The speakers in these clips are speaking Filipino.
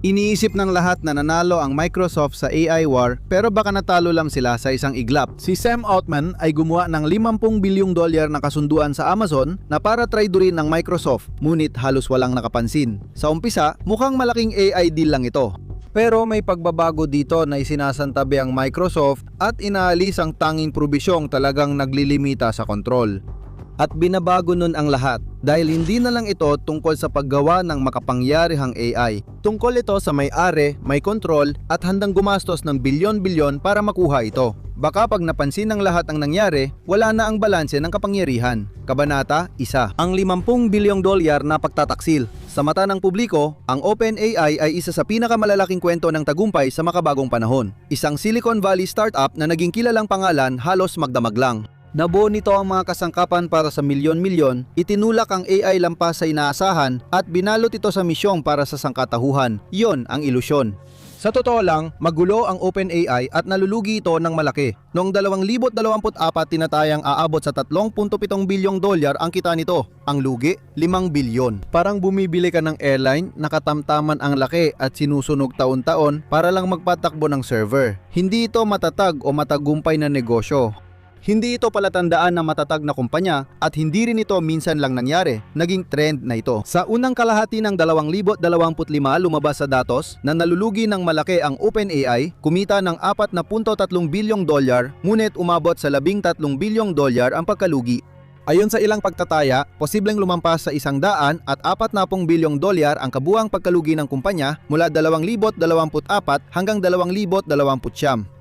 Iniisip ng lahat na nanalo ang Microsoft sa AI war pero baka natalo lang sila sa isang iglap. Si Sam Altman ay gumawa ng $50 bilyong na kasunduan sa Amazon na para traidorin ng Microsoft, ngunit halos walang nakapansin. Sa umpisa, mukhang malaking AI deal lang ito. Pero may pagbabago dito na isinasantabi ang Microsoft at inaalis ang tanging probisyong talagang naglilimita sa kontrol. At binabago nun ang lahat dahil hindi na lang ito tungkol sa paggawa ng makapangyarihang AI. Tungkol ito sa may-ari, may kontrol at handang gumastos ng bilyon-bilyon para makuha ito. Baka pag napansin ng lahat ang nangyari, wala na ang balanse ng kapangyarihan. Kabanata 1. Ang $50 bilyong na pagtataksil. Sa mata ng publiko, ang OpenAI ay isa sa pinakamalalaking kwento ng tagumpay sa makabagong panahon. Isang Silicon Valley startup na naging kilalang pangalan halos magdamag lang. Nabuo nito ang mga kasangkapan para sa milyon-milyon, itinulak ang AI lampas sa inaasahan at binalot ito sa misyong para sa sangkatahuhan. Yon ang ilusyon. Sa totoo lang, magulo ang OpenAI at nalulugi ito ng malaki. Noong 2024 tinatayang aabot sa $3.7 bilyong ang kita nito. Ang lugi, 5 bilyon. Parang bumibili ka ng airline, nakatamtaman ang laki at sinusunog taon-taon para lang magpatakbo ng server. Hindi ito matatag o matagumpay na negosyo. Hindi ito palatandaan ng matatag na kumpanya at hindi rin ito minsan lang nangyari, naging trend na ito. Sa unang kalahati ng 2025 lumabas sa datos na nalulugi ng malaki ang OpenAI, kumita ng $4.3 bilyong, ngunit umabot sa $13 bilyong ang pagkalugi. Ayon sa ilang pagtataya, posibleng lumampas sa $100 at $40 bilyong ang kabuuang pagkalugi ng kumpanya mula 2024 hanggang 2029.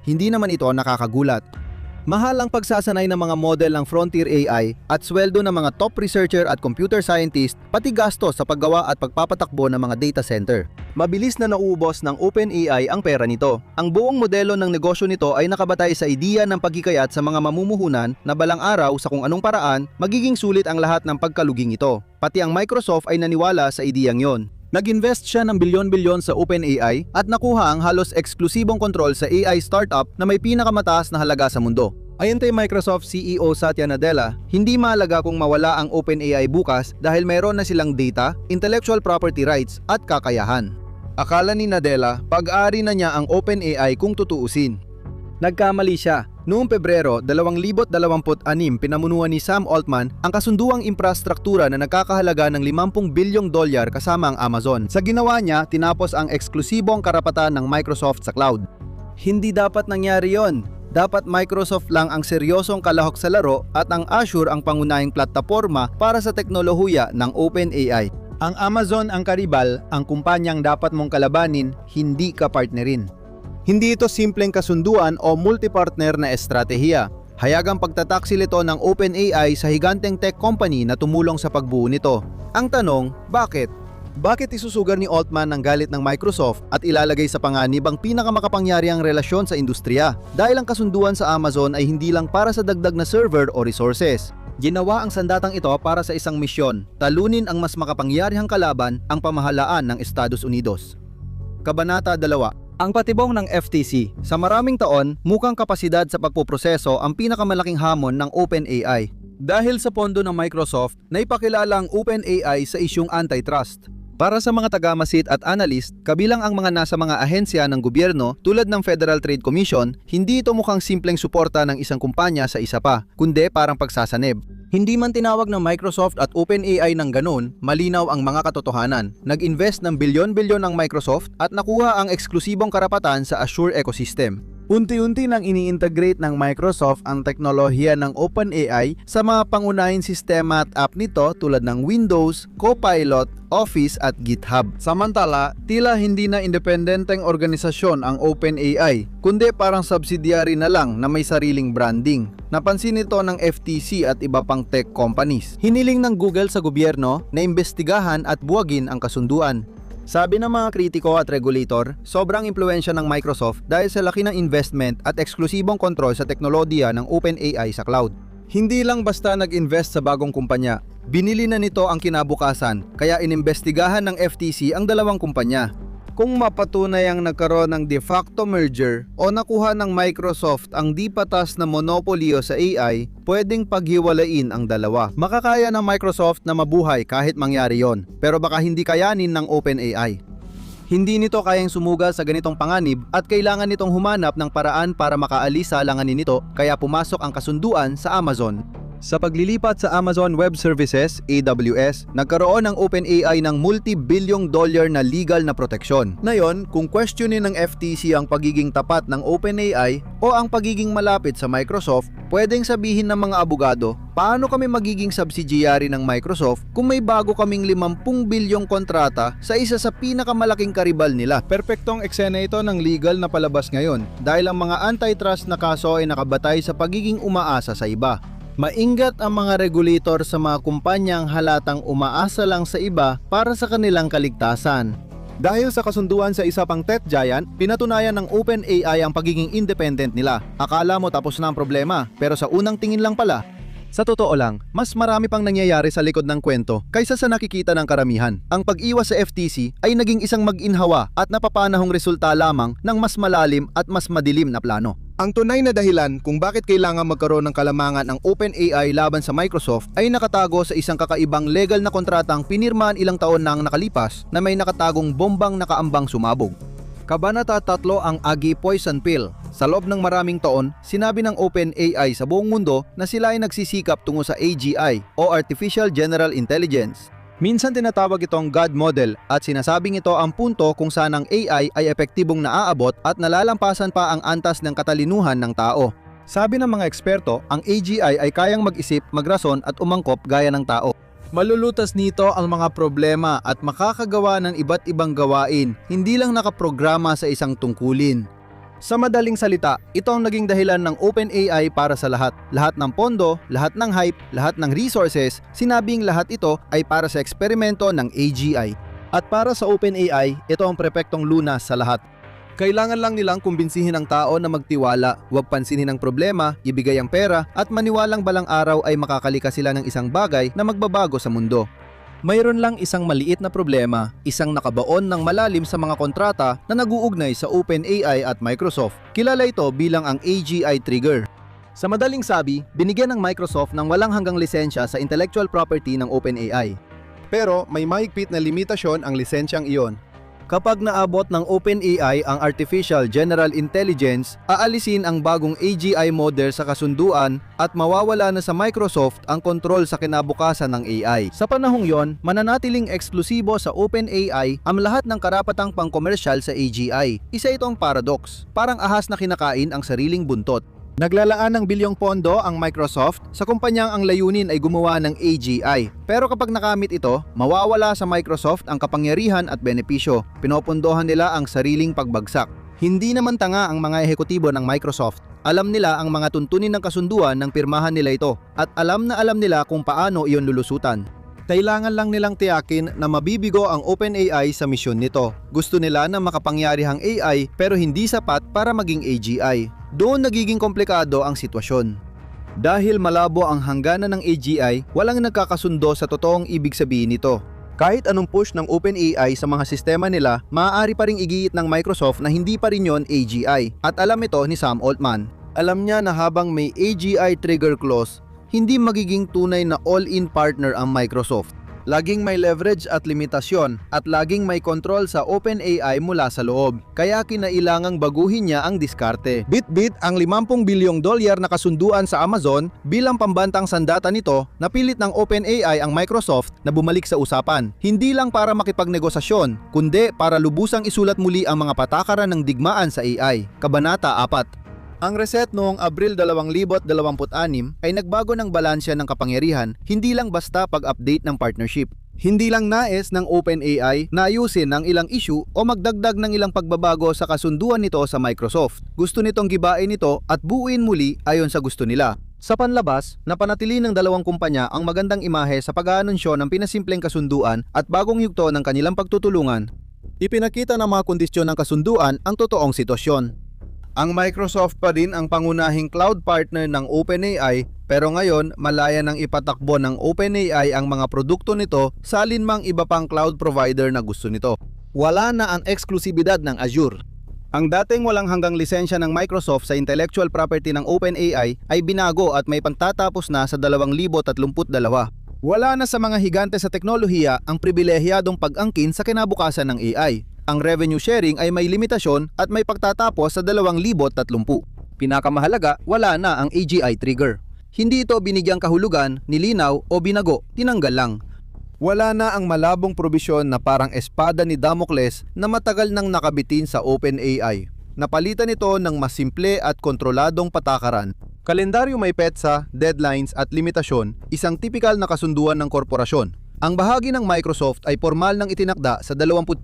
Hindi naman ito nakakagulat. Mahal ang pagsasanay ng mga model ng frontier AI at sweldo ng mga top researcher at computer scientist, pati gastos sa paggawa at pagpapatakbo ng mga data center. Mabilis na nauubos ng OpenAI ang pera nito. Ang buong modelo ng negosyo nito ay nakabatay sa ideya ng pagkikayat sa mga mamumuhunan na balang araw sa kung anong paraan magiging sulit ang lahat ng pagkaluging ito. Pati ang Microsoft ay naniwala sa ideyang yon. Nag-invest siya ng bilyon-bilyon sa OpenAI at nakuha ang halos eksklusibong kontrol sa AI startup na may pinakamataas na halaga sa mundo. Ayon kay Microsoft CEO Satya Nadella, hindi mahalaga kung mawala ang OpenAI bukas dahil mayroon na silang data, intellectual property rights at kakayahan. Akala ni Nadella, pag-ari na niya ang OpenAI kung tutuusin. Nagkamali siya. Noong Pebrero 2026, pinamunuan ni Sam Altman ang kasunduang infrastruktura na nagkakahalaga ng $50 bilyong kasama ang Amazon. Sa ginawa niya, tinapos ang eksklusibong karapatan ng Microsoft sa cloud. Hindi dapat nangyari yon. Dapat Microsoft lang ang seryosong kalahok sa laro at ang Azure ang pangunahing plataporma para sa teknolohiya ng OpenAI. Ang Amazon ang karibal, ang kumpanyang dapat mong kalabanin, hindi ka partnerin. Hindi ito simpleng kasunduan o multi-partner na estratehiya. Hayagang pagtataksil ito ng OpenAI sa higanteng tech company na tumulong sa pagbuo nito. Ang tanong, bakit? Bakit isusugar ni Altman ang galit ng Microsoft at ilalagay sa panganib ang pinakamakapangyarihang relasyon sa industriya? Dahil ang kasunduan sa Amazon ay hindi lang para sa dagdag na server o resources. Ginawa ang sandatang ito para sa isang misyon, talunin ang mas makapangyarihang kalaban, ang pamahalaan ng Estados Unidos. Kabanata 2. Ang patibong ng FTC. Sa maraming taon, mukhang kapasidad sa pagpoproseso ang pinakamalaking hamon ng OpenAI. Dahil sa pondo ng Microsoft, naipakilala ang OpenAI sa isyung antitrust. Para sa mga tagamasid at analyst, kabilang ang mga nasa mga ahensya ng gobyerno tulad ng Federal Trade Commission, hindi ito mukhang simpleng suporta ng isang kumpanya sa isa pa, kundi parang pagsasanib. Hindi man tinawag ng Microsoft at OpenAI ng ganun, malinaw ang mga katotohanan. Nag-invest ng bilyon-bilyon ng Microsoft at nakuha ang eksklusibong karapatan sa Azure ecosystem. Unti-unti nang ini-integrate ng Microsoft ang teknolohiya ng OpenAI sa mga pangunahing sistema at app nito tulad ng Windows, Copilot, Office at GitHub. Samantala, tila hindi na independenteng organisasyon ang OpenAI, kundi parang subsidiary na lang na may sariling branding. Napansin ito ng FTC at iba pang tech companies. Hiniling ng Google sa gobyerno na imbestigahan at buwagin ang kasunduan. Sabi ng mga kritiko at regulator, sobrang impluwensya ng Microsoft dahil sa laki ng investment at eksklusibong kontrol sa teknolohiya ng OpenAI sa cloud. Hindi lang basta nag-invest sa bagong kumpanya, binili na nito ang kinabukasan, kaya inimbestigahan ng FTC ang dalawang kumpanya. Kung mapatunay ang nagkaroon ng de facto merger o nakuha ng Microsoft ang di patas na monopolyo sa AI, pwedeng paghiwalain ang dalawa. Makakaya ng Microsoft na mabuhay kahit mangyari yon, pero baka hindi kayanin ng OpenAI. Hindi nito kayang sumugal sa ganitong panganib at kailangan nitong humanap ng paraan para makaalis sa alanganin nito, kaya pumasok ang kasunduan sa Amazon. Sa paglilipat sa Amazon Web Services, AWS, nagkaroon ng OpenAI ng multi-bilyong dollar na legal na proteksyon. Ngayon, kung questionin ng FTC ang pagiging tapat ng OpenAI o ang pagiging malapit sa Microsoft, pwedeng sabihin ng mga abogado, paano kami magiging subsidiary ng Microsoft kung may bago kaming 50 bilyong kontrata sa isa sa pinakamalaking karibal nila? Perpektong eksena ito ng legal na palabas ngayon dahil ang mga antitrust na kaso ay nakabatay sa pagiging umaasa sa iba. Maingat ang mga regulator sa mga kumpanyang halatang umaasa lang sa iba para sa kanilang kaligtasan. Dahil sa kasunduan sa isa pang tech giant, pinatunayan ng OpenAI ang pagiging independent nila. Akala mo tapos na ang problema, pero sa unang tingin lang pala. Sa totoo lang, mas marami pang nangyayari sa likod ng kwento kaysa sa nakikita ng karamihan. Ang pag-iwas sa FTC ay naging isang mag-inhawa at napapanahong resulta lamang ng mas malalim at mas madilim na plano. Ang tunay na dahilan kung bakit kailangan magkaroon ng kalamangan ang OpenAI laban sa Microsoft ay nakatago sa isang kakaibang legal na kontratang pinirmahan ilang taon nang nakalipas na may nakatagong bombang nakaambang sumabog. Kabanata 3 ang Agi Poison Pill. Sa loob ng maraming taon, sinabi ng OpenAI sa buong mundo na sila ay nagsisikap tungo sa AGI o Artificial General Intelligence. Minsan tinatawag itong God Model at sinasabing ito ang punto kung saan ang AI ay epektibong naaabot at nalalampasan pa ang antas ng katalinuhan ng tao. Sabi ng mga eksperto, ang AGI ay kayang mag-isip, magrason at umangkop gaya ng tao. Malulutas nito ang mga problema at makakagawa ng iba't ibang gawain, hindi lang nakaprograma sa isang tungkulin. Sa madaling salita, ito ang naging dahilan ng OpenAI para sa lahat. Lahat ng pondo, lahat ng hype, lahat ng resources, sinabing lahat ito ay para sa eksperimento ng AGI. At para sa OpenAI, ito ang perpektong lunas sa lahat. Kailangan lang nilang kumbinsihin ang tao na magtiwala, huwag pansinin ang problema, ibigay ang pera, at maniwalang balang araw ay makakalika sila ng isang bagay na magbabago sa mundo. Mayroon lang isang maliit na problema, isang nakabaon ng malalim sa mga kontrata na nag-uugnay sa OpenAI at Microsoft. Kilala ito bilang ang AGI trigger. Sa madaling sabi, binigyan ng Microsoft ng walang hanggang lisensya sa intellectual property ng OpenAI. Pero may mahigpit na limitasyon ang lisensyang iyon. Kapag naabot ng OpenAI ang Artificial General Intelligence, aalisin ang bagong AGI model sa kasunduan at mawawala na sa Microsoft ang kontrol sa kinabukasan ng AI. Sa panahong yon, mananatiling eksklusibo sa OpenAI ang lahat ng karapatang pangkomersyal sa AGI. Isa itong paradox, parang ahas na kinakain ang sariling buntot. Naglalaan ng bilyong pondo ang Microsoft sa kumpanyang ang layunin ay gumawa ng AGI. Pero kapag nakamit ito, mawawala sa Microsoft ang kapangyarihan at benepisyo. Pinopondohan nila ang sariling pagbagsak. Hindi naman tanga ang mga ehekutibo ng Microsoft. Alam nila ang mga tuntunin ng kasunduan ng pirmahan nila ito at alam nila kung paano iyon lulusutan. Kailangan lang nilang tiyakin na mabibigo ang OpenAI sa misyon nito. Gusto nila na makapangyarihang AI pero hindi sapat para maging AGI. Doon nagiging komplikado ang sitwasyon. Dahil malabo ang hangganan ng AGI, walang nagkakasundo sa totoong ibig sabihin nito. Kahit anong push ng OpenAI sa mga sistema nila, maaari pa ring igiit ng Microsoft na hindi pa rin yon AGI. At alam ito ni Sam Altman. Alam niya na habang may AGI trigger clause, hindi magiging tunay na all-in partner ang Microsoft. Laging may leverage at limitasyon at laging may kontrol sa OpenAI mula sa loob. Kaya kinailangang baguhin niya ang diskarte. Bit-bit ang 50 bilyong dolyar na kasunduan sa Amazon bilang pambantang sandata nito, napilit ng OpenAI ang Microsoft na bumalik sa usapan. Hindi lang para makipagnegosasyon, kundi para lubusang isulat muli ang mga patakaran ng digmaan sa AI. Kabanata 4. Ang reset noong Abril 2026 ay nagbago ng balansya ng kapangyarihan, hindi lang basta pag-update ng partnership. Hindi lang nais ng OpenAI na ayusin ang ilang issue o magdagdag ng ilang pagbabago sa kasunduan nito sa Microsoft. Gusto nitong gibain ito at buuin muli ayon sa gusto nila. Sa panlabas, napanatili ng dalawang kumpanya ang magandang imahe sa pag-aanunsyo ng pinasimpleng kasunduan at bagong yugto ng kanilang pagtutulungan. Ipinakita ng mga kondisyon ng kasunduan ang totoong sitwasyon. Ang Microsoft pa rin ang pangunahing cloud partner ng OpenAI, pero ngayon malaya nang ipatakbo ng OpenAI ang mga produkto nito sa alinmang iba pang cloud provider na gusto nito. Wala na ang eksklusibidad ng Azure. Ang dating walang hanggang lisensya ng Microsoft sa intellectual property ng OpenAI ay binago at may pagtatapos na sa 2032. Wala na sa mga higante sa teknolohiya ang pribilehiyadong pag-angkin sa kinabukasan ng AI. Ang revenue sharing ay may limitasyon at may pagtatapos sa 2030. Pinakamahalaga, wala na ang AGI trigger. Hindi ito binigyang kahulugan, nilinaw o binago, tinanggal lang. Wala na ang malabong probisyon na parang espada ni Damocles na matagal nang nakabitin sa OpenAI. Napalitan ito ng mas simple at kontroladong patakaran. Kalendaryo may petsa, deadlines at limitasyon, isang tipikal na kasunduan ng korporasyon. Ang bahagi ng Microsoft ay formal nang itinakda sa 27%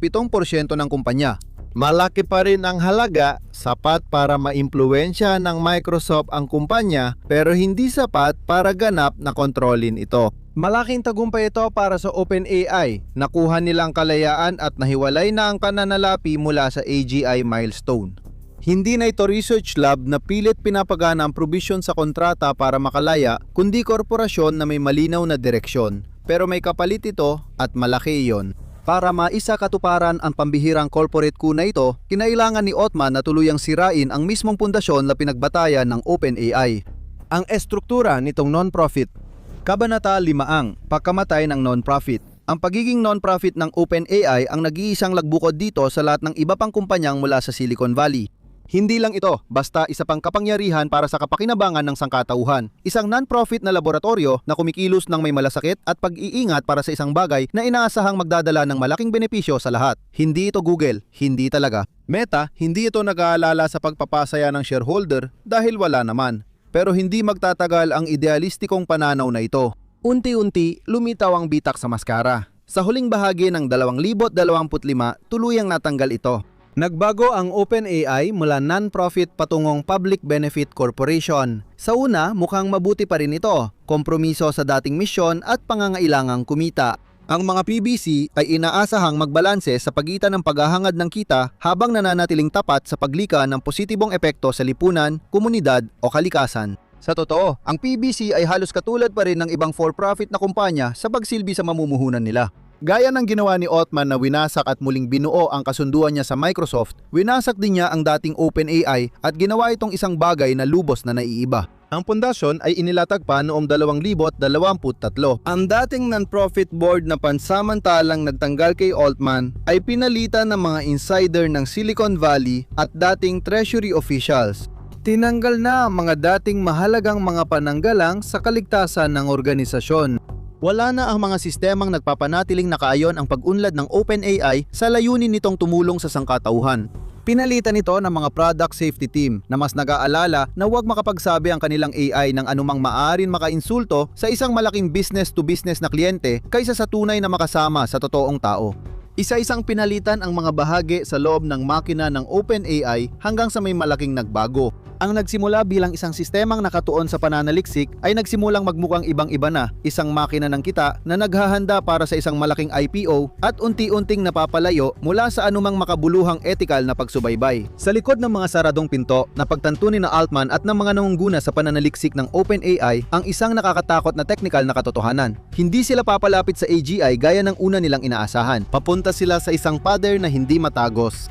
ng kumpanya. Malaki pa rin ang halaga, sapat para maimpluwensya ng Microsoft ang kumpanya pero hindi sapat para ganap na kontrolin ito. Malaking tagumpay ito para sa OpenAI. Nakuha nilang kalayaan at nahiwalay na ang pananalapi mula sa AGI milestone. Hindi na ito research lab na pilit pinapagana ang provision sa kontrata para makalaya, kundi korporasyon na may malinaw na direksyon. Pero may kapalit ito at malaki iyon. Para maisa katuparan ang pambihirang corporate coup na ito, kinailangan ni Altman na tuluyang sirain ang mismong pundasyon na pinagbatayan ng OpenAI. Ang estruktura nitong non-profit. Kabanata 5, pagkamatay ng non-profit. Ang pagiging non-profit ng OpenAI ang nag-iisang lagbukod dito sa lahat ng iba pang kumpanyang mula sa Silicon Valley. Hindi lang ito, basta isa pang kapangyarihan para sa kapakinabangan ng sangkatauhan. Isang non-profit na laboratorio na kumikilos ng may malasakit at pag-iingat para sa isang bagay na inaasahang magdadala ng malaking benepisyo sa lahat. Hindi ito Google, hindi talaga. Meta, hindi ito nag-aalala sa pagpapasaya ng shareholder dahil wala naman. Pero hindi magtatagal ang idealistikong pananaw na ito. Unti-unti, lumitaw ang bitak sa maskara. Sa huling bahagi ng 2025, tuluyang natanggal ito. Nagbago ang OpenAI mula non-profit patungong public benefit corporation. Sa una, mukhang mabuti pa rin ito, kompromiso sa dating misyon at pangangailangang kumita. Ang mga PBC ay inaasahang magbalanse sa pagitan ng paghahangad ng kita habang nananatiling tapat sa paglika ng positibong epekto sa lipunan, komunidad o kalikasan. Sa totoo, ang PBC ay halos katulad pa rin ng ibang for-profit na kumpanya sa pagsilbi sa mamumuhunan nila. Gaya ng ginawa ni Altman na winasak at muling binuo ang kasunduan niya sa Microsoft, winasak din niya ang dating OpenAI at ginawa itong isang bagay na lubos na naiiba. Ang pundasyon ay inilatag pa noong 2023. Ang dating non-profit board na pansamantalang nagtanggal kay Altman ay pinalitan ng mga insider ng Silicon Valley at dating treasury officials. Tinanggal na ang mga dating mahalagang mga pananggalang sa kaligtasan ng organisasyon. Wala na ang mga sistemang nagpapanatiling nakaayon ang pag-unlad ng OpenAI sa layunin nitong tumulong sa sangkatauhan. Pinalitan ito ng mga product safety team na mas nag-aalala na huwag makapagsabi ang kanilang AI ng anumang maaaring makainsulto sa isang malaking business-to-business na kliyente kaysa sa tunay na makasama sa totoong tao. Isa-isang pinalitan ang mga bahagi sa loob ng makina ng OpenAI hanggang sa may malaking nagbago. Ang nagsimula bilang isang sistemang nakatuon sa pananaliksik ay nagsimulang magmukhang ibang-iba na, isang makina ng kita na naghahanda para sa isang malaking IPO at unti-unting napapalayo mula sa anumang makabuluhang ethical na pagsubaybay. Sa likod ng mga saradong pinto, napagtantunin na Altman at ng mga nangungguna sa pananaliksik ng OpenAI ang isang nakakatakot na technical na katotohanan. Hindi sila papalapit sa AGI gaya ng una nilang inaasahan. Papunta sila sa isang pader na hindi matagos.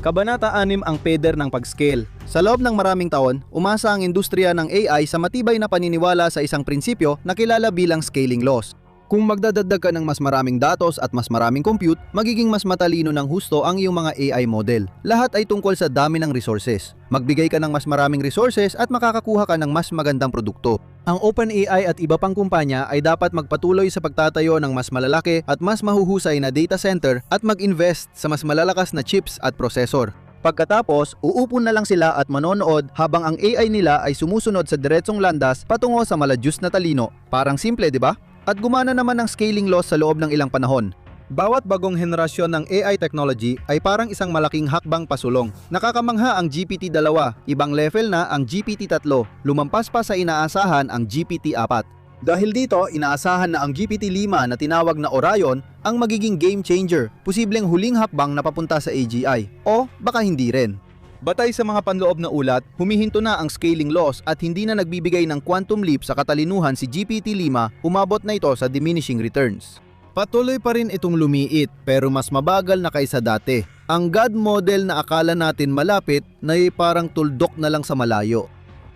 Kabanata 6 ang pader ng pag-scale. Sa loob ng maraming taon, umasa ang industriya ng AI sa matibay na paniniwala sa isang prinsipyo na kilala bilang scaling laws. Kung magdadagdag ka ng mas maraming datos at mas maraming compute, magiging mas matalino ng husto ang iyong mga AI model. Lahat ay tungkol sa dami ng resources. Magbigay ka ng mas maraming resources at makakakuha ka ng mas magandang produkto. Ang OpenAI at iba pang kumpanya ay dapat magpatuloy sa pagtatayo ng mas malalaki at mas mahuhusay na data center at mag-invest sa mas malalakas na chips at processor. Pagkatapos, uupo na lang sila at manonood habang ang AI nila ay sumusunod sa diretsong landas patungo sa maladyus na talino. Parang simple, di ba? At gumana naman ang scaling laws sa loob ng ilang panahon. Bawat bagong henerasyon ng AI technology ay parang isang malaking hakbang pasulong. Nakakamangha ang GPT-2, ibang level na ang GPT-3, lumampas pa sa inaasahan ang GPT-4. Dahil dito, inaasahan na ang GPT-5 na tinawag na Orion ang magiging game changer, posibleng huling hakbang na papunta sa AGI. O baka hindi rin. Batay sa mga panloob na ulat, humihinto na ang scaling laws at hindi na nagbibigay ng quantum leap sa katalinuhan si GPT-5, umabot na ito sa diminishing returns. Patuloy pa rin itong lumiit pero mas mabagal na kaysa dati. Ang God model na akala natin malapit na parang tuldok na lang sa malayo.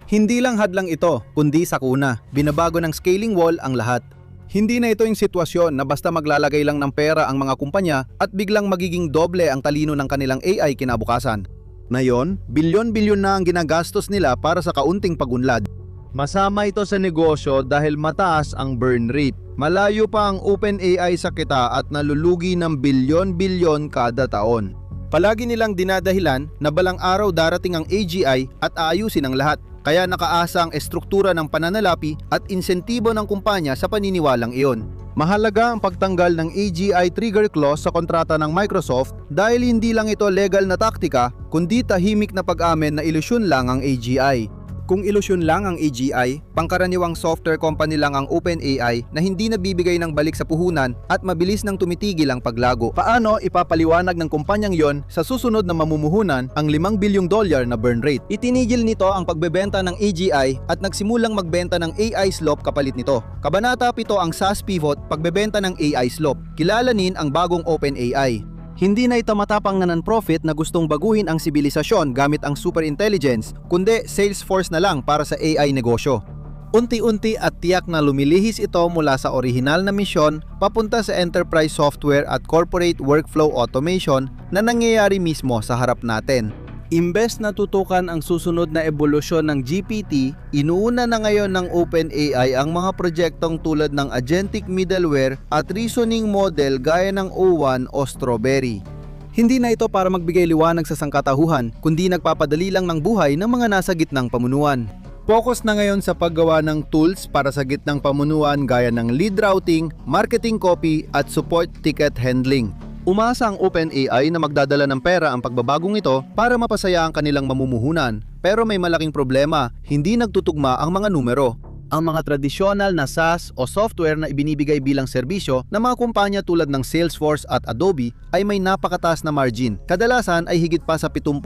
Hindi lang hadlang ito, kundi sakuna. Binabago ng scaling wall ang lahat. Hindi na ito yung sitwasyon na basta maglalagay lang ng pera ang mga kumpanya at biglang magiging doble ang talino ng kanilang AI kinabukasan. Ngayon, bilyon-bilyon na ang ginagastos nila para sa kaunting pagunlad. Masama ito sa negosyo dahil mataas ang burn rate. Malayo pa ang OpenAI sa kita at nalulugi ng bilyon-bilyon kada taon. Palagi nilang dinadahilan na balang araw darating ang AGI at aayusin ang lahat. Kaya nakaasa ang estruktura ng pananalapi at insentibo ng kumpanya sa paniniwalang iyon. Mahalaga ang pagtanggal ng AGI trigger clause sa kontrata ng Microsoft dahil hindi lang ito legal na taktika kundi tahimik na pag-amin na ilusyon lang ang AGI. Kung ilusyon lang ang AGI, pangkaraniwang software company lang ang OpenAI na hindi nabibigay ng balik sa puhunan at mabilis nang tumitigil ang paglago. Paano ipapaliwanag ng kumpanyang yon sa susunod na mamumuhunan ang $5 bilyong na burn rate? Itinigil nito ang pagbebenta ng AGI at nagsimulang magbenta ng AI Slope kapalit nito. Kabanata 7 ang SaaS Pivot, pagbebenta ng AI Slope. Kilalanin ang bagong OpenAI. Hindi na ito matapang na non-profit na gustong baguhin ang sibilisasyon gamit ang superintelligence, kundi Salesforce na lang para sa AI negosyo. Unti-unti at tiyak na lumilihis ito mula sa orihinal na misyon papunta sa enterprise software at corporate workflow automation na nangyayari mismo sa harap natin. Imbes na tutukan ang susunod na ebolusyon ng GPT, inuuna na ngayon ng OpenAI ang mga proyektong tulad ng agentic middleware at reasoning model gaya ng O1 o Strawberry. Hindi na ito para magbigay liwanag sa sangkatauhan, kundi nagpapadali lang ng buhay ng mga nasa gitnang pamunuan. Focus na ngayon sa paggawa ng tools para sa gitnang pamunuan gaya ng lead routing, marketing copy at support ticket handling. Umasa ang OpenAI na magdadala ng pera ang pagbabagong ito para mapasaya ang kanilang mamumuhunan. Pero may malaking problema, hindi nagtutugma ang mga numero. Ang mga tradisyonal na SaaS o software na ibinibigay bilang serbisyo ng mga kumpanya tulad ng Salesforce at Adobe ay may napakataas na margin. Kadalasan ay higit pa sa 70%.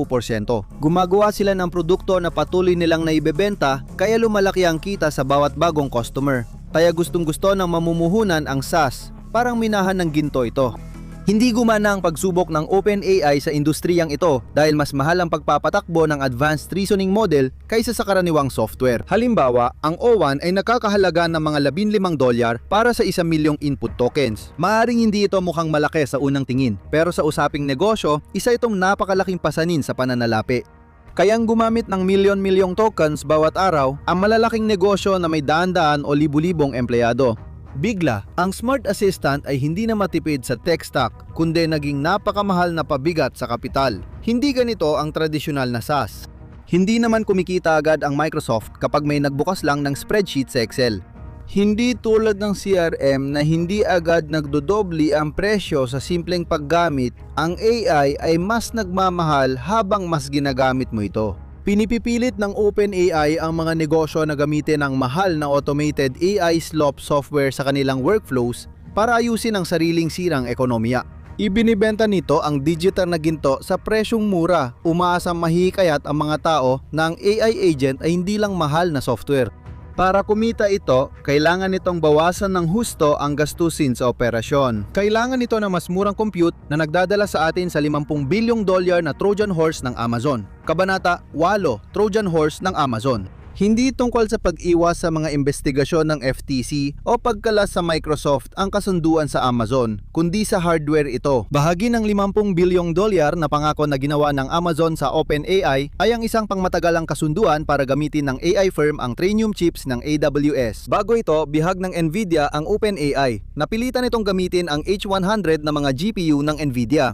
Gumagawa sila ng produkto na patuloy nilang naibebenta kaya lumalaki ang kita sa bawat bagong customer. Kaya gustong-gusto ng mamumuhunan ang SaaS, parang minahan ng ginto ito. Hindi gumana ang pagsubok ng OpenAI sa industriyang ito dahil mas mahal ang pagpapatakbo ng advanced reasoning model kaysa sa karaniwang software. Halimbawa, ang O1 ay nakakahalaga ng mga $15 para sa 1 milyong input tokens. Maaring hindi ito mukhang malaki sa unang tingin, pero sa usaping negosyo, isa itong napakalaking pasanin sa pananalapi. Kayang gumamit ng milyon-milyong tokens bawat araw ang malalaking negosyo na may daan-daan o libu-libong empleyado. Bigla, ang Smart Assistant ay hindi na matipid sa tech stack, kundi naging napakamahal na pabigat sa kapital. Hindi ganito ang tradisyonal na SaaS. Hindi naman kumikita agad ang Microsoft kapag may nagbukas lang ng spreadsheet sa Excel. Hindi tulad ng CRM na hindi agad nagdodobli ang presyo sa simpleng paggamit, ang AI ay mas nagmamahal habang mas ginagamit mo ito. Pinipipilit ng OpenAI ang mga negosyo na gamitin ang mahal na automated AI Slope software sa kanilang workflows para ayusin ang sariling sirang ekonomiya. Ibinibenta nito ang digital na ginto sa presyong mura, umaasang mahihikayat ang mga tao na ang AI agent ay hindi lang mahal na software. Para kumita ito, kailangan nitong bawasan ng husto ang gastusin sa operasyon. Kailangan nito ng mas murang compute na nagdadala sa atin sa $50 bilyong na Trojan Horse ng Amazon. Kabanata 8, Trojan Horse ng Amazon. Hindi tungkol sa pag-iwas sa mga investigasyon ng FTC o pagkalas sa Microsoft ang kasunduan sa Amazon, kundi sa hardware ito. Bahagi ng $50 bilyong na pangako na ginawa ng Amazon sa OpenAI ay ang isang pangmatagalang kasunduan para gamitin ng AI firm ang Trainium chips ng AWS. Bago ito, bihag ng Nvidia ang OpenAI. Napilitan itong gamitin ang H100 na mga GPU ng Nvidia.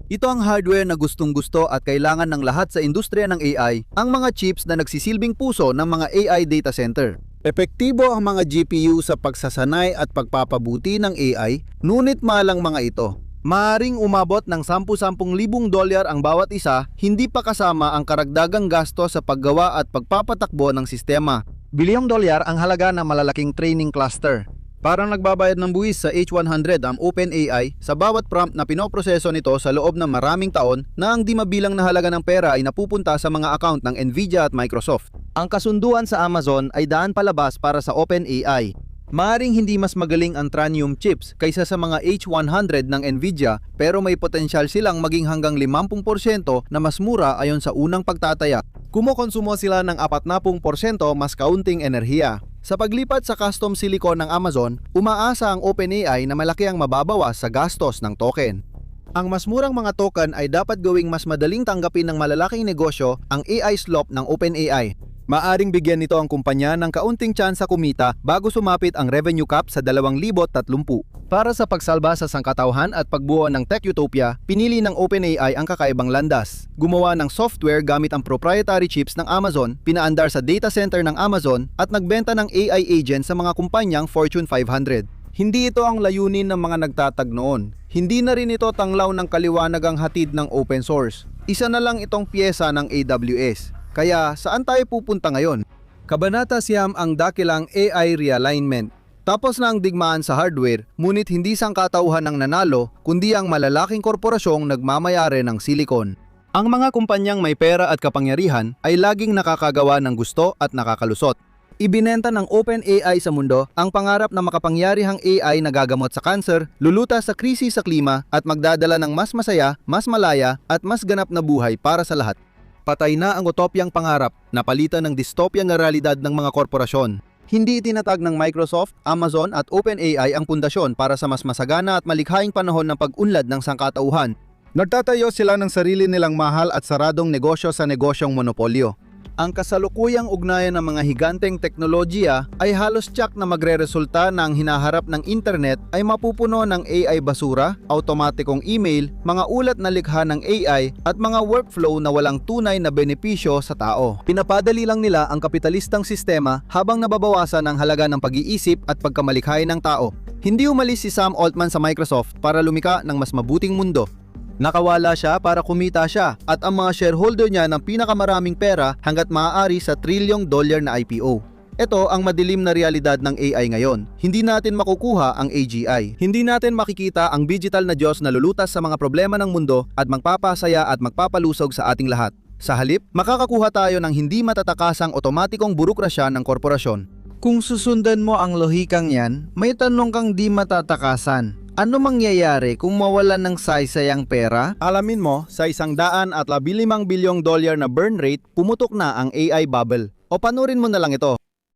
Ito ang hardware na gustong-gusto at kailangan ng lahat sa industriya ng AI, ang mga chips na nagsisilbing puso ng mga AI data center. Epektibo ang mga GPU sa pagsasanay at pagpapabuti ng AI, ngunit malang mga ito. Maaring umabot ng $10,000 ang bawat isa, hindi pa kasama ang karagdagang gasto sa paggawa at pagpapatakbo ng sistema. $1 bilyong ang halaga ng malalaking training cluster. Parang nagbabayad ng buwis sa H100 ang OpenAI sa bawat prompt na pinoproseso nito sa loob ng maraming taon na ang di mabilang na halaga ng pera ay napupunta sa mga account ng Nvidia at Microsoft. Ang kasunduan sa Amazon ay daan palabas para sa OpenAI. Maaring hindi mas magaling ang Trainium chips kaysa sa mga H100 ng Nvidia, pero may potensyal silang maging hanggang 50% na mas mura ayon sa unang pagtataya. Kumokonsumo sila ng 40% mas kaunting enerhiya. Sa paglipat sa custom silicon ng Amazon, umaasa ang OpenAI na malaki ang mababawas sa gastos ng token. Ang mas murang mga token ay dapat gawing mas madaling tanggapin ng malalaking negosyo ang AI slop ng OpenAI. Maaring bigyan nito ang kumpanya ng kaunting tsansa kumita bago sumapit ang revenue cap sa 2030. Para sa pagsalba sa sangkatauhan at pagbuo ng tech utopia, pinili ng OpenAI ang kakaibang landas. Gumawa ng software gamit ang proprietary chips ng Amazon, pinaandar sa data center ng Amazon at nagbenta ng AI agent sa mga kumpanyang Fortune 500. Hindi ito ang layunin ng mga nagtatag noon. Hindi na rin ito tanglaw ng kaliwanagang hatid ng open source. Isa na lang itong piyesa ng AWS. Kaya saan tayo pupunta ngayon? Kabanata Siyam ang dakilang AI realignment. Tapos na ang digmaan sa hardware, ngunit hindi sangkatauhan ng nanalo, kundi ang malalaking korporasyong nagmamayari ng silicon. Ang mga kumpanyang may pera at kapangyarihan ay laging nakakagawa ng gusto at nakakalusot. Ibinenta ng OpenAI sa mundo ang pangarap na makapangyarihang AI na gagamot sa cancer, lulutas sa krisis sa klima at magdadala ng mas masaya, mas malaya at mas ganap na buhay para sa lahat. Patay na ang utopyang pangarap na palitan ng dystopyang na realidad ng mga korporasyon. Hindi itinatag ng Microsoft, Amazon at OpenAI ang pundasyon para sa mas masagana at malikhaing panahon ng pag-unlad ng sangkatauhan. Nagtatayo sila ng sarili nilang mahal at saradong negosyo sa negosyong monopolyo. Ang kasalukuyang ugnayan ng mga higanteng teknolohiya ay halos tiyak na magreresulta na ang hinaharap ng internet ay mapupuno ng AI basura, automatikong email, mga ulat na likha ng AI at mga workflow na walang tunay na benepisyo sa tao. Pinapadali lang nila ang kapitalistang sistema habang nababawasan ang halaga ng pag-iisip at pagkamalikhain ng tao. Hindi umalis si Sam Altman sa Microsoft para lumika ng mas mabuting mundo. Nakawala siya para kumita siya at ang mga shareholder niya ng pinakamaraming pera hanggat maaari sa $1 trillion na IPO. Ito ang madilim na realidad ng AI ngayon. Hindi natin makukuha ang AGI. Hindi natin makikita ang digital na Diyos na lulutas sa mga problema ng mundo at magpapasaya at magpapalusog sa ating lahat. Sa halip, makakakuha tayo ng hindi matatakasang otomatikong burokrasya ng korporasyon. Kung susundan mo ang lohikang yan, may tanong kang di matatakasan. Ano mangyayari kung mawalan ng saysayang pera? Alamin mo, sa $115 bilyong na burn rate, pumutok na ang AI bubble. O panurin mo na lang ito.